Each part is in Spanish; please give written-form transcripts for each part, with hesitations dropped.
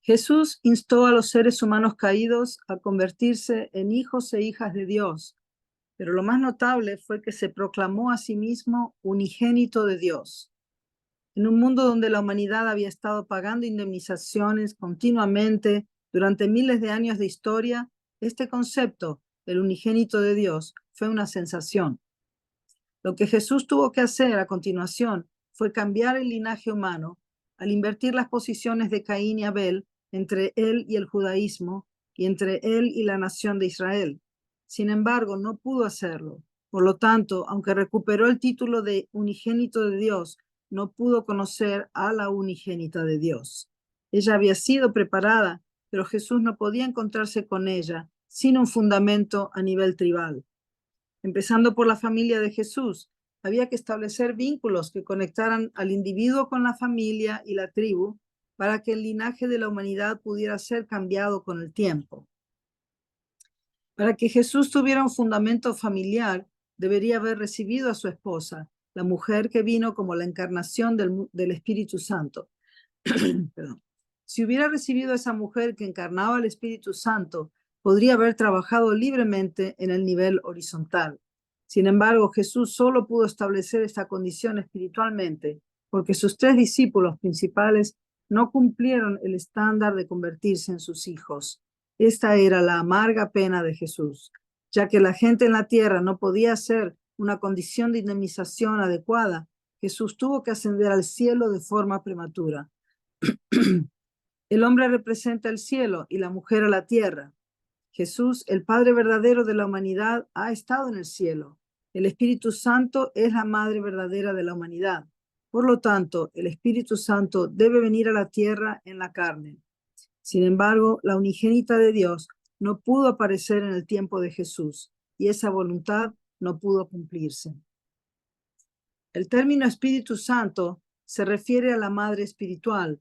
Jesús instó a los seres humanos caídos a convertirse en hijos e hijas de Dios, pero lo más notable fue que se proclamó a sí mismo unigénito de Dios. En un mundo donde la humanidad había estado pagando indemnizaciones continuamente durante miles de años de historia, este concepto, el unigénito de Dios, fue una sensación. Lo que Jesús tuvo que hacer a continuación fue cambiar el linaje humano al invertir las posiciones de Caín y Abel entre él y el judaísmo y entre él y la nación de Israel. Sin embargo, no pudo hacerlo. Por lo tanto, aunque recuperó el título de unigénito de Dios, no pudo conocer a la unigénita de Dios. Ella había sido preparada, pero Jesús no podía encontrarse con ella sin un fundamento a nivel tribal. Empezando por la familia de Jesús, había que establecer vínculos que conectaran al individuo con la familia y la tribu para que el linaje de la humanidad pudiera ser cambiado con el tiempo. Para que Jesús tuviera un fundamento familiar, debería haber recibido a su esposa, la mujer que vino como la encarnación del Espíritu Santo. Perdón. Si hubiera recibido a esa mujer que encarnaba el Espíritu Santo, podría haber trabajado libremente en el nivel horizontal. Sin embargo, Jesús solo pudo establecer esta condición espiritualmente porque sus 3 discípulos principales no cumplieron el estándar de convertirse en sus hijos. Esta era la amarga pena de Jesús, ya que la gente en la tierra no podía hacer una condición de indemnización adecuada. Jesús tuvo que ascender al cielo de forma prematura. El hombre representa el cielo y la mujer a la tierra. Jesús, el Padre verdadero de la humanidad, ha estado en el cielo. El Espíritu Santo es la madre verdadera de la humanidad. Por lo tanto, el Espíritu Santo debe venir a la tierra en la carne. Sin embargo, la unigénita de Dios no pudo aparecer en el tiempo de Jesús y esa voluntad no pudo cumplirse. El término Espíritu Santo se refiere a la madre espiritual.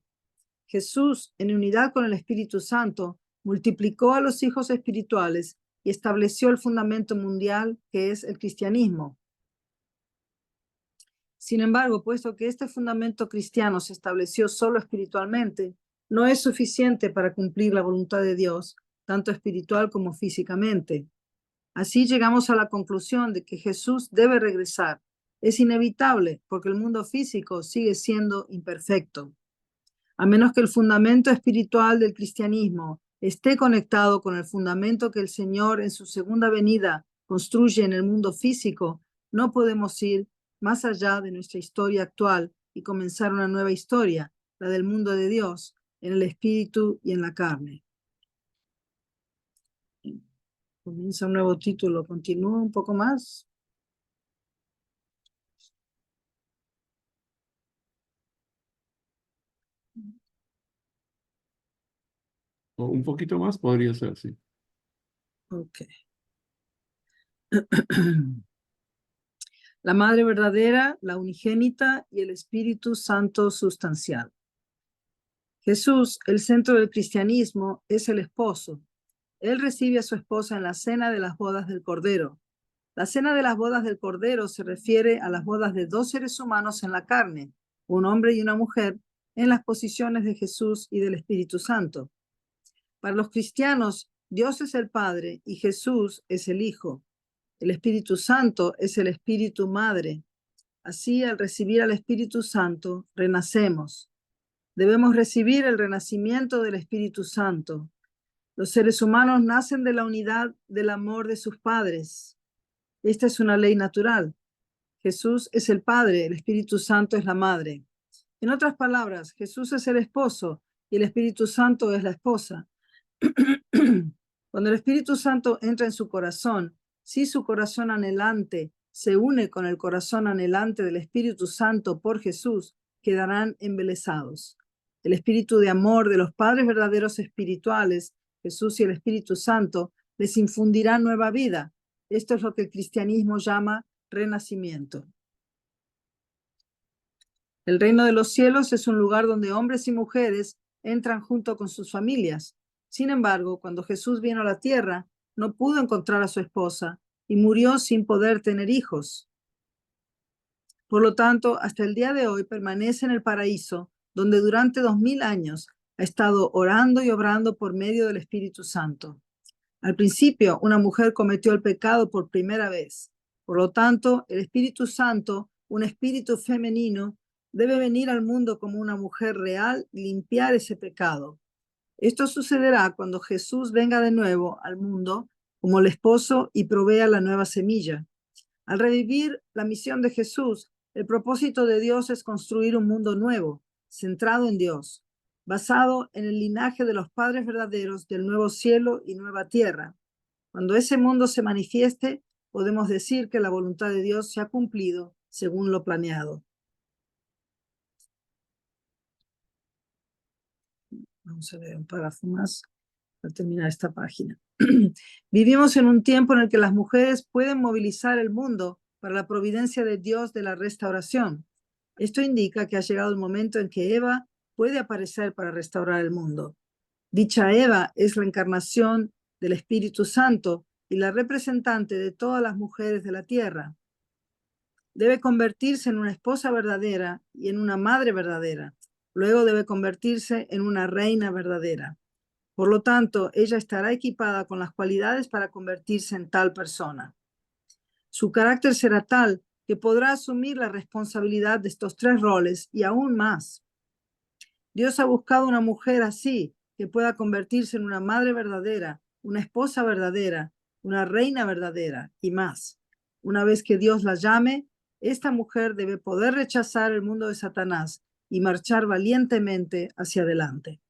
Jesús, en unidad con el Espíritu Santo, multiplicó a los hijos espirituales y estableció el fundamento mundial que es el cristianismo. Sin embargo, puesto que este fundamento cristiano se estableció solo espiritualmente, no es suficiente para cumplir la voluntad de Dios, tanto espiritual como físicamente. Así llegamos a la conclusión de que Jesús debe regresar. Es inevitable porque el mundo físico sigue siendo imperfecto. A menos que el fundamento espiritual del cristianismo esté conectado con el fundamento que el Señor en su segunda venida construye en el mundo físico, no podemos ir más allá de nuestra historia actual y comenzar una nueva historia, la del mundo de Dios, en el espíritu y en la carne. Comienza un nuevo título. Continúa un poco más. O un poquito más podría ser, sí. Ok. La Madre verdadera, la unigénita y el Espíritu Santo sustancial. Jesús, el centro del cristianismo, es el esposo. Él recibe a su esposa en la cena de las bodas del Cordero. La cena de las bodas del Cordero se refiere a las bodas de 2 seres humanos en la carne, un hombre y una mujer, en las posiciones de Jesús y del Espíritu Santo. Para los cristianos, Dios es el Padre y Jesús es el Hijo. El Espíritu Santo es el Espíritu Madre. Así, al recibir al Espíritu Santo, renacemos. Debemos recibir el renacimiento del Espíritu Santo. Los seres humanos nacen de la unidad del amor de sus padres. Esta es una ley natural. Jesús es el Padre, el Espíritu Santo es la Madre. En otras palabras, Jesús es el esposo y el Espíritu Santo es la esposa. Cuando el Espíritu Santo entra en su corazón, si su corazón anhelante se une con el corazón anhelante del Espíritu Santo por Jesús, quedarán embelesados. El espíritu de amor de los padres verdaderos espirituales, Jesús y el Espíritu Santo, les infundirá nueva vida. Esto es lo que el cristianismo llama renacimiento. El reino de los cielos es un lugar donde hombres y mujeres entran junto con sus familias. Sin embargo, cuando Jesús vino a la tierra, no pudo encontrar a su esposa y murió sin poder tener hijos. Por lo tanto, hasta el día de hoy permanece en el paraíso, donde durante 2000 años ha estado orando y obrando por medio del Espíritu Santo. Al principio, una mujer cometió el pecado por primera vez. Por lo tanto, el Espíritu Santo, un espíritu femenino, debe venir al mundo como una mujer real y limpiar ese pecado. Esto sucederá cuando Jesús venga de nuevo al mundo como el esposo y provea la nueva semilla. Al revivir la misión de Jesús, el propósito de Dios es construir un mundo nuevo, centrado en Dios, basado en el linaje de los padres verdaderos del nuevo cielo y nueva tierra. Cuando ese mundo se manifieste, podemos decir que la voluntad de Dios se ha cumplido según lo planeado. Vamos a ver un párrafo más para terminar esta página. Vivimos en un tiempo en el que las mujeres pueden movilizar el mundo para la providencia de Dios de la restauración. Esto indica que ha llegado el momento en que Eva puede aparecer para restaurar el mundo. Dicha Eva es la encarnación del Espíritu Santo y la representante de todas las mujeres de la tierra. Debe convertirse en una esposa verdadera y en una madre verdadera. Luego debe convertirse en una reina verdadera. Por lo tanto, ella estará equipada con las cualidades para convertirse en tal persona. Su carácter será tal que podrá asumir la responsabilidad de estos 3 roles y aún más. Dios ha buscado una mujer así, que pueda convertirse en una madre verdadera, una esposa verdadera, una reina verdadera y más. Una vez que Dios la llame, esta mujer debe poder rechazar el mundo de Satanás y marchar valientemente hacia adelante.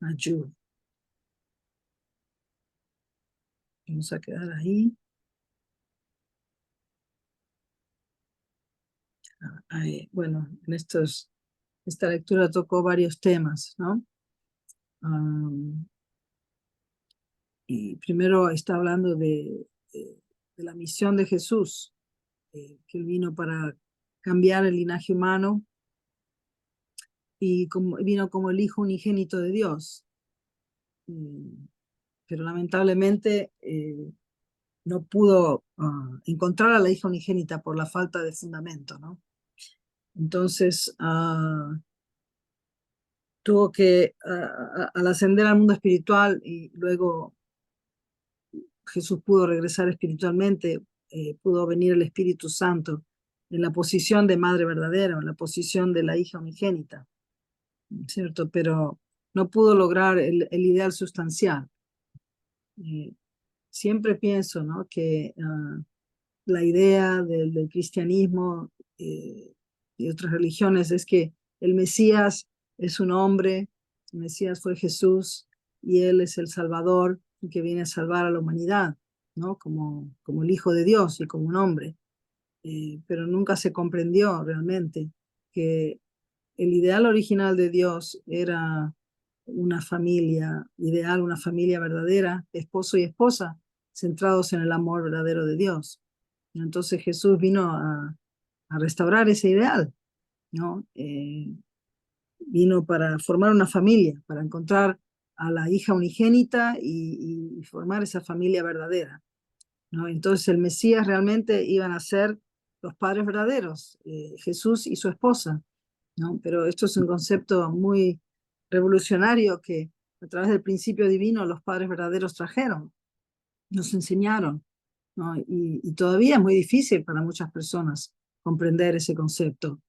Ayuda. Vamos a quedar ahí. Bueno, esta lectura tocó varios temas, ¿no? Y primero está hablando de la misión de Jesús, que él vino para cambiar el linaje humano y vino como el Hijo unigénito de Dios. Pero lamentablemente no pudo encontrar a la hija unigénita por la falta de fundamento, ¿no? Entonces, tuvo que, al ascender al mundo espiritual y luego Jesús pudo regresar espiritualmente, pudo venir el Espíritu Santo en la posición de madre verdadera, en la posición de la hija unigénita, ¿cierto? Pero no pudo lograr el ideal sustancial. Siempre pienso, ¿no?, que la idea del cristianismo y otras religiones es que el Mesías es un hombre, el Mesías fue Jesús y él es el Salvador que viene a salvar a la humanidad, ¿no?, como el Hijo de Dios y como un hombre. Pero nunca se comprendió realmente que el ideal original de Dios era una familia ideal, una familia verdadera, esposo y esposa, centrados en el amor verdadero de Dios. Entonces Jesús vino a restaurar ese ideal, ¿no? Vino para formar una familia, para encontrar a la hija unigénita y formar esa familia verdadera, ¿no? Entonces el Mesías realmente iban a ser los padres verdaderos, Jesús y su esposa, ¿no? Pero esto es un concepto muy revolucionario que a través del principio divino los padres verdaderos trajeron, nos enseñaron, ¿no? Y todavía es muy difícil para muchas personas comprender ese concepto,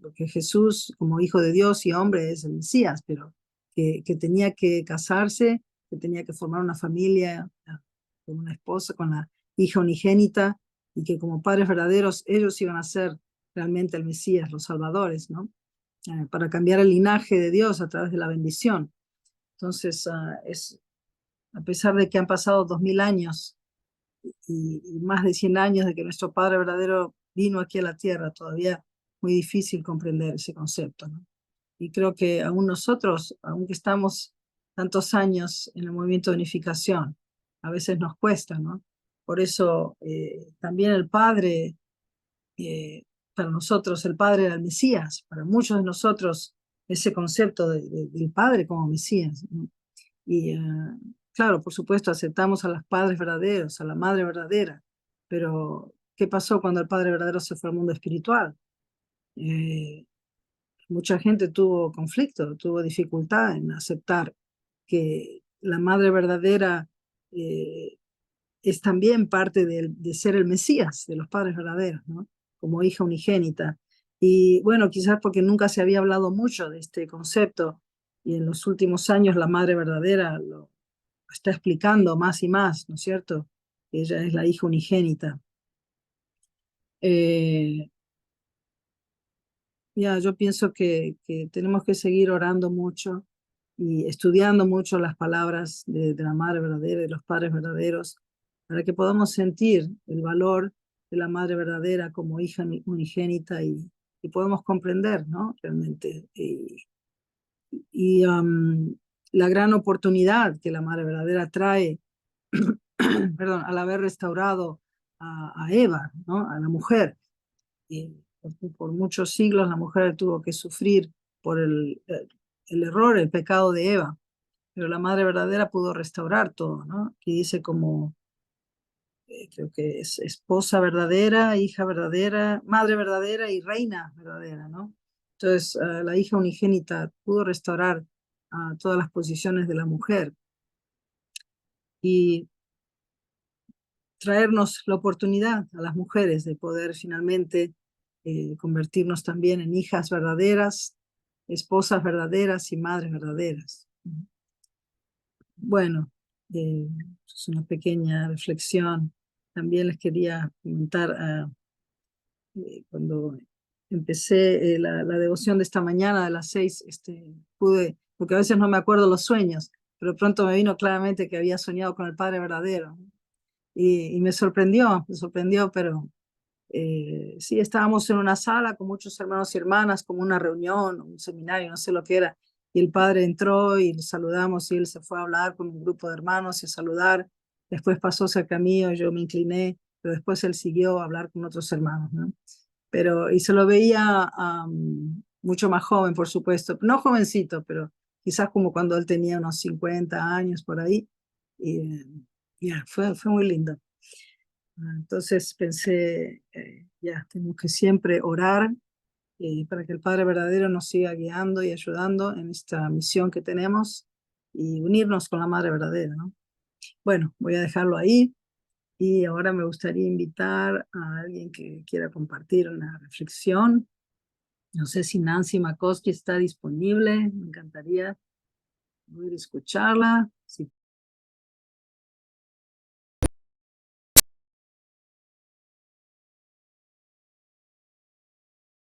porque Jesús, como hijo de Dios y hombre, es el Mesías, pero que tenía que casarse, que tenía que formar una familia con una esposa, con la hija unigénita, y que como padres verdaderos ellos iban a ser realmente el Mesías, los salvadores, ¿no? Para cambiar el linaje de Dios a través de la bendición. Entonces, a pesar de que han pasado 2000 años y más de 100 años de que nuestro Padre verdadero vino aquí a la tierra, todavía muy difícil comprender ese concepto, ¿no? Y creo que aún nosotros, aunque estamos tantos años en el movimiento de unificación, a veces nos cuesta, ¿no? Por eso también el Padre, para nosotros el Padre era el Mesías, para muchos de nosotros ese concepto del Padre como Mesías, ¿no? Y claro, por supuesto, aceptamos a los padres verdaderos, a la madre verdadera, pero ¿qué pasó cuando el Padre verdadero se fue al mundo espiritual? Mucha gente tuvo conflicto, tuvo dificultad en aceptar que la Madre verdadera es también parte de ser el Mesías, de los padres verdaderos, ¿no? Como hija unigénita. Y bueno, quizás porque nunca se había hablado mucho de este concepto, y en los últimos años la Madre verdadera lo está explicando más y más, ¿no es cierto? Ella es la hija unigénita. Yo pienso que tenemos que seguir orando mucho y estudiando mucho las palabras de la Madre verdadera, de los padres verdaderos, para que podamos sentir el valor de la Madre verdadera como hija unigénita y podemos comprender, ¿no? Realmente. Y la gran oportunidad que la Madre verdadera trae, perdón, al haber restaurado a Eva, ¿no? A la mujer. Por muchos siglos la mujer tuvo que sufrir por el error, el pecado de Eva, pero la Madre verdadera pudo restaurar todo, ¿no? Y dice como, creo que es esposa verdadera, hija verdadera, madre verdadera y reina verdadera, ¿no? Entonces, la hija unigénita pudo restaurar todas las posiciones de la mujer y traernos la oportunidad a las mujeres de poder finalmente convertirnos también en hijas verdaderas, esposas verdaderas y madres verdaderas. Bueno, es una pequeña reflexión. También les quería comentar, cuando empecé la devoción de esta mañana a las 6, pude, porque a veces no me acuerdo los sueños, pero pronto me vino claramente que había soñado con el Padre verdadero. Y me sorprendió, pero sí, estábamos en una sala con muchos hermanos y hermanas, como una reunión, un seminario, no sé lo que era, y el padre entró y le saludamos y él se fue a hablar con un grupo de hermanos y a saludar, después pasó cerca mío, yo me incliné, pero después él siguió a hablar con otros hermanos, ¿no? Pero, y se lo veía mucho más joven, por supuesto, no jovencito, pero quizás como cuando él tenía unos 50 años por ahí, y fue muy lindo. Entonces pensé, tenemos que siempre orar para que el Padre verdadero nos siga guiando y ayudando en esta misión que tenemos y unirnos con la Madre verdadera, ¿no? Bueno, voy a dejarlo ahí y ahora me gustaría invitar a alguien que quiera compartir una reflexión. No sé si Nancy Makoski está disponible, me encantaría poder escucharla. Si